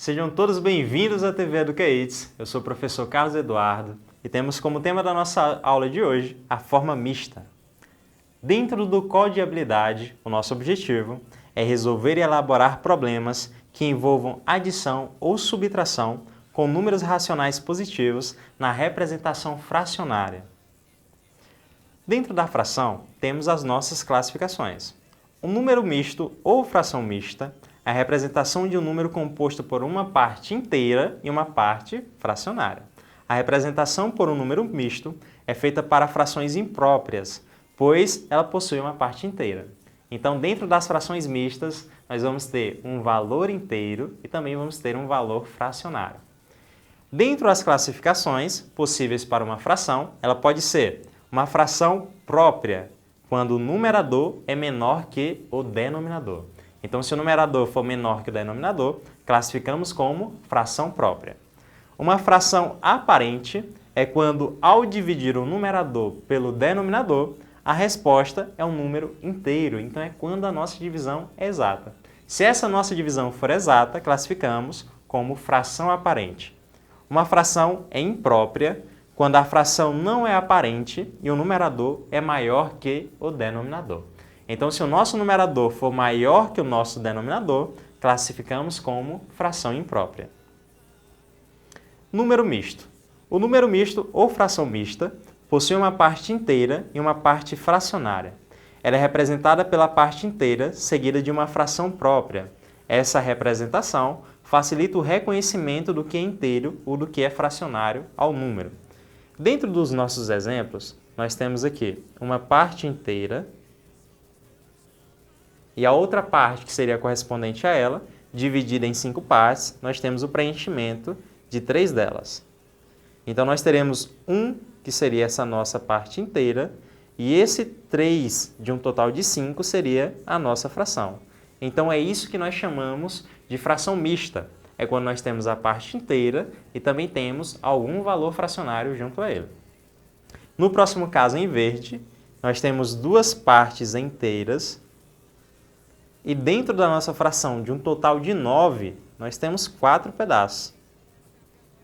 Sejam todos bem-vindos à TV EducaITS. Eu sou o professor Carlos Eduardo e temos como tema da nossa aula de hoje a forma mista. Dentro do Código de Habilidade, o nosso objetivo é resolver e elaborar problemas que envolvam adição ou subtração com números racionais positivos na representação fracionária. Dentro da fração, temos as nossas classificações. Um número misto ou fração mista é a representação de um número composto por uma parte inteira e uma parte fracionária. A representação por um número misto é feita para frações impróprias, pois ela possui uma parte inteira. Então, dentro das frações mistas, nós vamos ter um valor inteiro e também vamos ter um valor fracionário. Dentro das classificações possíveis para uma fração, ela pode ser uma fração própria, quando o numerador é menor que o denominador. Então, se o numerador for menor que o denominador, classificamos como fração própria. Uma fração aparente é quando, ao dividir o numerador pelo denominador, a resposta é um número inteiro. Então, é quando a nossa divisão é exata. Se essa nossa divisão for exata, classificamos como fração aparente. Uma fração é imprópria quando a fração não é aparente e o numerador é maior que o denominador. Então, se o nosso numerador for maior que o nosso denominador, classificamos como fração imprópria. Número misto. O número misto ou fração mista possui uma parte inteira e uma parte fracionária. Ela é representada pela parte inteira, seguida de uma fração própria. Essa representação facilita o reconhecimento do que é inteiro ou do que é fracionário ao número. Dentro dos nossos exemplos, nós temos aqui uma parte inteira e a outra parte, que seria correspondente a ela, dividida em 5 partes, nós temos o preenchimento de 3 delas. Então, nós teremos 1, que seria essa nossa parte inteira, e esse 3 de um total de 5 seria a nossa fração. Então, é isso que nós chamamos de fração mista. É quando nós temos a parte inteira e também temos algum valor fracionário junto a ele. No próximo caso, em verde, nós temos 2 partes inteiras e dentro da nossa fração de um total de 9, nós temos 4 pedaços.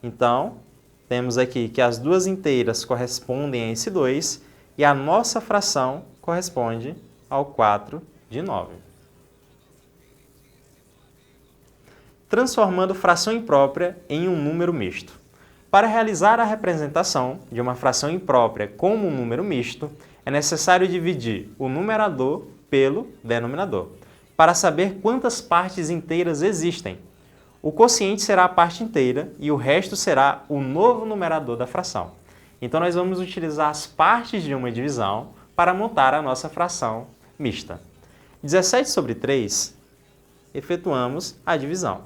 Então, temos aqui que as 2 inteiras correspondem a esse 2 e a nossa fração corresponde ao 4 de 9. Transformando fração imprópria em um número misto. Para realizar a representação de uma fração imprópria como um número misto, é necessário dividir o numerador pelo denominador, para saber quantas partes inteiras existem. O quociente será a parte inteira e o resto será o novo numerador da fração. Então, nós vamos utilizar as partes de uma divisão para montar a nossa fração mista. 17 sobre 3, efetuamos a divisão.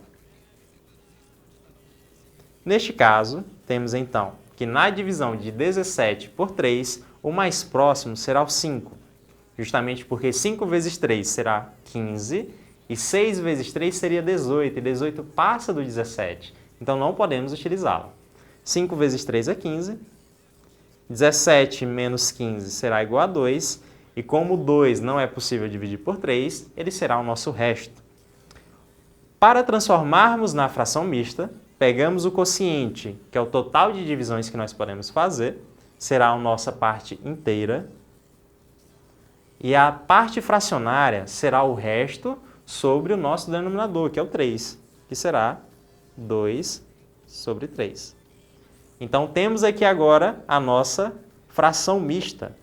Neste caso, temos então que na divisão de 17 por 3, o mais próximo será o 5. Justamente porque 5 vezes 3 será 15 e 6 vezes 3 seria 18, e 18 passa do 17, então não podemos utilizá-lo. 5 vezes 3 é 15, 17 menos 15 será igual a 2, e como 2 não é possível dividir por 3, ele será o nosso resto. Para transformarmos na fração mista, pegamos o quociente, que é o total de divisões que nós podemos fazer, será a nossa parte inteira, e a parte fracionária será o resto sobre o nosso denominador, que é o 3, que será 2 sobre 3. Então, temos aqui agora a nossa fração mista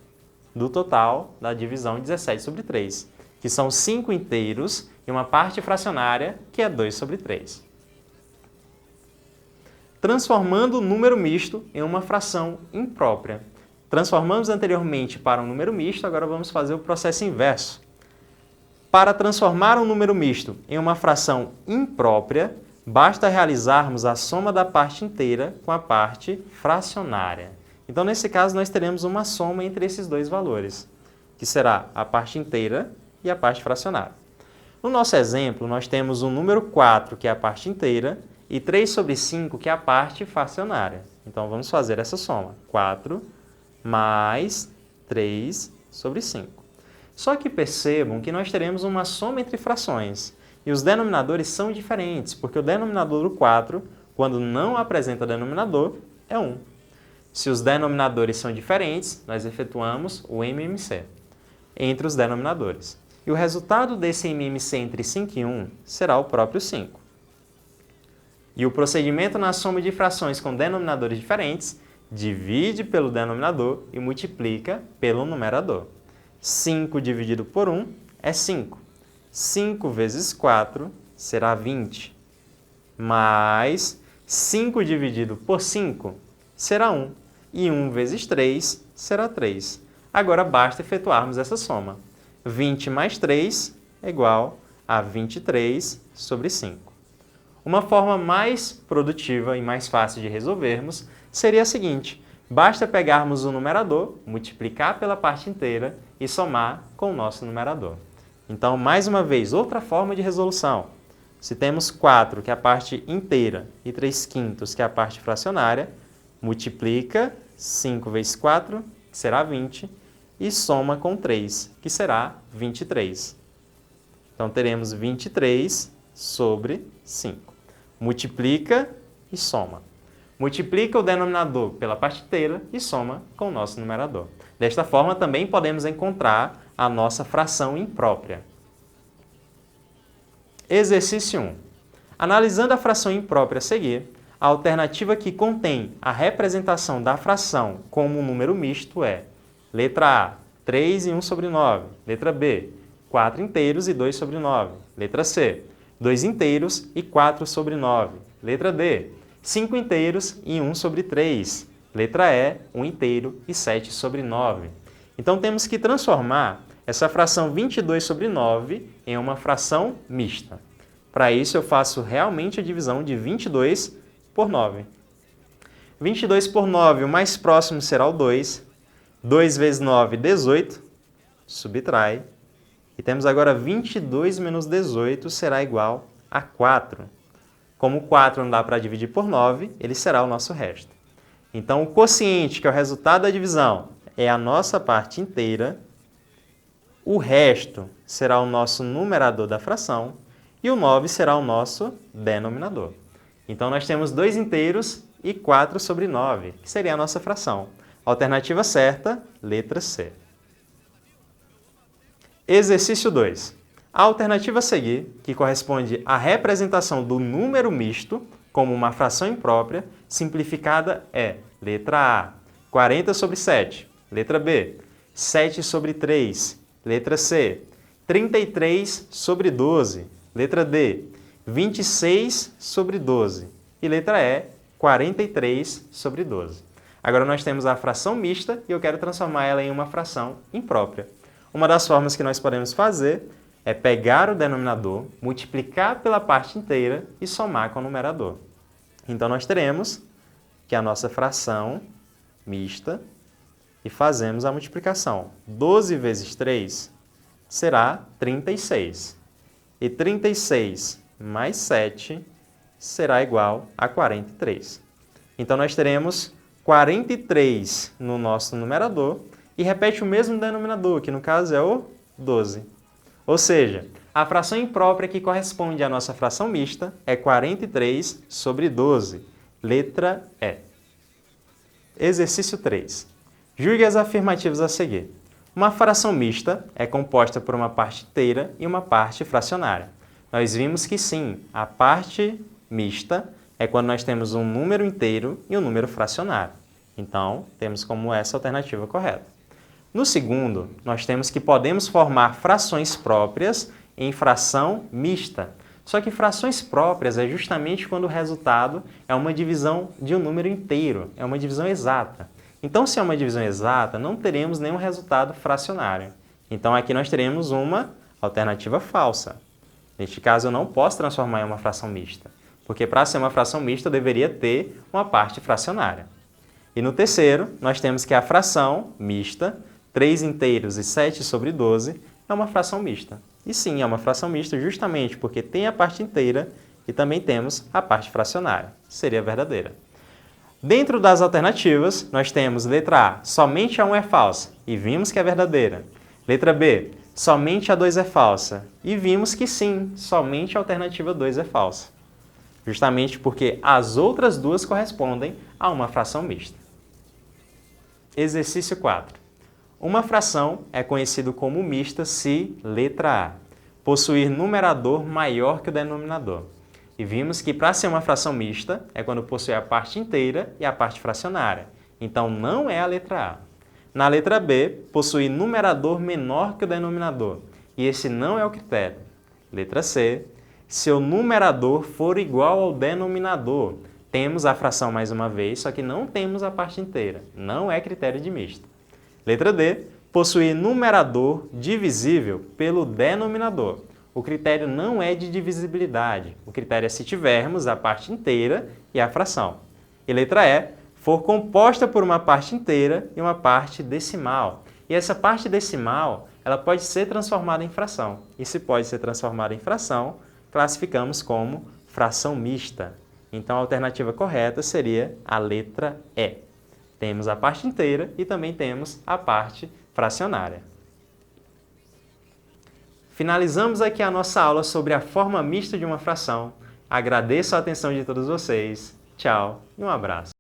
do total da divisão 17 sobre 3, que são 5 inteiros e uma parte fracionária, que é 2 sobre 3. Transformando o número misto em uma fração imprópria. Transformamos anteriormente para um número misto, agora vamos fazer o processo inverso. Para transformar um número misto em uma fração imprópria, basta realizarmos a soma da parte inteira com a parte fracionária. Então, nesse caso, nós teremos uma soma entre esses dois valores, que será a parte inteira e a parte fracionária. No nosso exemplo, nós temos o número 4, que é a parte inteira, e 3 sobre 5, que é a parte fracionária. Então, vamos fazer essa soma. 4 mais 3 sobre 5. Só que percebam que nós teremos uma soma entre frações. E os denominadores são diferentes, porque o denominador do 4, quando não apresenta denominador, é 1. Se os denominadores são diferentes, nós efetuamos o MMC entre os denominadores. E o resultado desse MMC entre 5 e 1 será o próprio 5. E o procedimento na soma de frações com denominadores diferentes divide pelo denominador e multiplica pelo numerador. 5 dividido por 1 é 5. 5 vezes 4 será 20. Mais 5 dividido por 5 será 1. E 1 vezes 3 será 3. Agora basta efetuarmos essa soma. 20 mais 3 é igual a 23 sobre 5. Uma forma mais produtiva e mais fácil de resolvermos seria a seguinte: basta pegarmos o numerador, multiplicar pela parte inteira e somar com o nosso numerador. Então, mais uma vez, outra forma de resolução. Se temos 4, que é a parte inteira, e 3/5, que é a parte fracionária, multiplica 5 vezes 4, que será 20, e soma com 3, que será 23. Então, teremos 23 sobre 5. Multiplica e soma. Multiplica o denominador pela parte inteira e soma com o nosso numerador. Desta forma, também podemos encontrar a nossa fração imprópria. Exercício 1. Analisando a fração imprópria a seguir, a alternativa que contém a representação da fração como um número misto é: letra A, 3 e 1 sobre 9. Letra B, 4 inteiros e 2 sobre 9. Letra C, 2 inteiros e 4 sobre 9. Letra D, 5 inteiros e 1 sobre 3. Letra E, 1 inteiro e 7 sobre 9. Então, temos que transformar essa fração 22 sobre 9 em uma fração mista. Para isso, eu faço realmente a divisão de 22 por 9. 22 por 9, o mais próximo será o 2. 2 vezes 9, 18. Subtrai. E temos agora 22 menos 18 será igual a 4. Como 4 não dá para dividir por 9, ele será o nosso resto. Então, o quociente, que é o resultado da divisão, é a nossa parte inteira. O resto será o nosso numerador da fração. E o 9 será o nosso denominador. Então, nós temos 2 inteiros e 4 sobre 9, que seria a nossa fração. Alternativa certa, letra C. Exercício 2. A alternativa a seguir, que corresponde à representação do número misto como uma fração imprópria, simplificada é: letra A, 40 sobre 7. Letra B, 7 sobre 3. Letra C, 33 sobre 12. Letra D, 26 sobre 12. E letra E, 43 sobre 12. Agora nós temos a fração mista e eu quero transformar ela em uma fração imprópria. Uma das formas que nós podemos fazer é pegar o denominador, multiplicar pela parte inteira e somar com o numerador. Então, nós teremos que a nossa fração mista e fazemos a multiplicação. 12 vezes 3 será 36. E 36 mais 7 será igual a 43. Então, nós teremos 43 no nosso numerador e repete o mesmo denominador, que no caso é o 12. Ou seja, a fração imprópria que corresponde à nossa fração mista é 43 sobre 12, letra E. Exercício 3. Julgue as afirmativas a seguir. Uma fração mista é composta por uma parte inteira e uma parte fracionária. Nós vimos que sim, a parte mista é quando nós temos um número inteiro e um número fracionário. Então, temos como essa alternativa correta. No segundo, nós temos que podemos formar frações próprias em fração mista. Só que frações próprias é justamente quando o resultado é uma divisão de um número inteiro, é uma divisão exata. Então, se é uma divisão exata, não teremos nenhum resultado fracionário. Então, aqui nós teremos uma alternativa falsa. Neste caso, eu não posso transformar em uma fração mista, porque para ser uma fração mista, eu deveria ter uma parte fracionária. E no terceiro, nós temos que a fração mista, 3 inteiros e 7 sobre 12, é uma fração mista. E sim, é uma fração mista justamente porque tem a parte inteira e também temos a parte fracionária. Seria verdadeira. Dentro das alternativas, nós temos letra A, somente a 1 é falsa, e vimos que é verdadeira. Letra B, somente a 2 é falsa. E vimos que sim, somente a alternativa 2 é falsa. Justamente porque as outras duas correspondem a uma fração mista. Exercício 4. Uma fração é conhecida como mista se, letra A, possuir numerador maior que o denominador. E vimos que para ser uma fração mista é quando possui a parte inteira e a parte fracionária. Então não é a letra A. Na letra B, possui numerador menor que o denominador. E esse não é o critério. Letra C, se o numerador for igual ao denominador. Temos a fração mais uma vez, só que não temos a parte inteira. Não é critério de mista. Letra D, possuir numerador divisível pelo denominador. O critério não é de divisibilidade. O critério é se tivermos a parte inteira e a fração. E letra E, for composta por uma parte inteira e uma parte decimal. E essa parte decimal, ela pode ser transformada em fração. E se pode ser transformada em fração, classificamos como fração mista. Então, a alternativa correta seria a letra E. Temos a parte inteira e também temos a parte fracionária. Finalizamos aqui a nossa aula sobre a forma mista de uma fração. Agradeço a atenção de todos vocês. Tchau e um abraço.